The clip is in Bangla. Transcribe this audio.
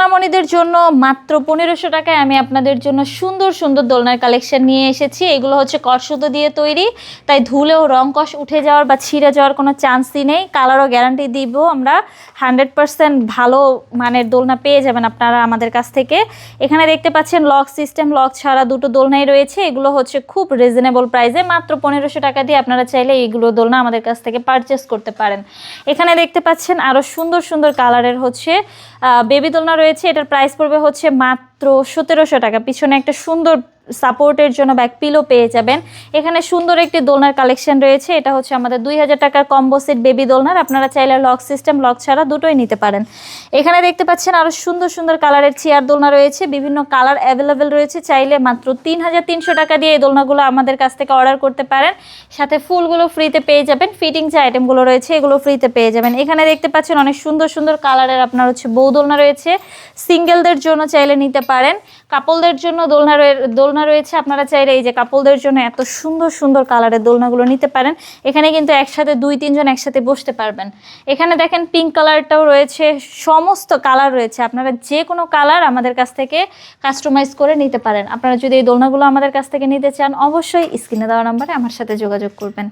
সোনামণিদের জন্য মাত্র 1500 টাকায় আমি আপনাদের জন্য সুন্দর সুন্দর দোলনার কালেকশন নিয়ে এসেছি। এগুলো হচ্ছে কটসুতো দিয়ে তৈরি, তাই ধুলেও রং কষ উঠে যাওয়ার বা ছিঁড়ে যাওয়ার কোনো চান্সই নেই। কালারও গ্যারান্টি দিব আমরা, 100% ভালো মানের দোলনা পেয়ে যাবেন আপনারা আমাদের কাছ থেকে। এখানে দেখতে পাচ্ছেন লক সিস্টেম, লক ছাড়া দুটো দোলনাই রয়েছে। এগুলো হচ্ছে খুব রিজনেবল প্রাইসে, মাত্র 1500 টাকা দিয়ে আপনারা চাইলে এইগুলো দোলনা আমাদের কাছ থেকে পারচেস করতে পারেন। এখানে দেখতে পাচ্ছেন আরও সুন্দর সুন্দর কালারের হচ্ছে বেবি দোলনা রয়েছে। এটার প্রাইস পড়বে হচ্ছে মাত্র 1700 টাকা। পিছনে একটা সুন্দর সাপোর্টের জন্য ব্যাক পিলো পেয়ে যাবেন। এখানে সুন্দর একটি দোলনার কালেকশন রয়েছে। এটা হচ্ছে আমাদের 2000 টাকার কম্বো সেট বেবি দোলনার। আপনারা চাইলে লক সিস্টেম, লক ছাড়া দুটোই নিতে পারেন। এখানে দেখতে পাচ্ছেন আরও সুন্দর সুন্দর কালারের চেয়ার দোলনা রয়েছে, বিভিন্ন কালার অ্যাভেলেবেল রয়েছে। চাইলে মাত্র 3300 টাকা দিয়ে এই দোলনাগুলো আমাদের কাছ থেকে অর্ডার করতে পারেন। সাথে ফুলগুলো ফ্রিতে পেয়ে যাবেন, ফিটিং যে আইটেমগুলো রয়েছে এগুলো ফ্রিতে পেয়ে যাবেন। এখানে দেখতে পাচ্ছেন অনেক সুন্দর সুন্দর কালারের আপনার হচ্ছে বউ দোলনা রয়েছে। সিঙ্গেলদের জন্য চাইলে নিতে পারেন, কাপলদের জন্য দোলনা রয়েছে। আপনারা চাইলে এই যে কাপলদের জন্য এত সুন্দর সুন্দর কালারের দোলনাগুলো নিতে পারেন। এখানে কিন্তু একসাথে 2-3 জন একসাথে বসতে পারবেন। এখানে দেখেন পিঙ্ক কালারটাও রয়েছে, সমস্ত কালার রয়েছে। আপনারা যে কোনো কালার আমাদের কাছ থেকে কাস্টমাইজ করে নিতে পারেন। আপনারা যদি এই দোলনাগুলো আমাদের কাছ থেকে নিতে চান অবশ্যই স্ক্রিনে দেওয়া নাম্বারে আমার সাথে যোগাযোগ করবেন।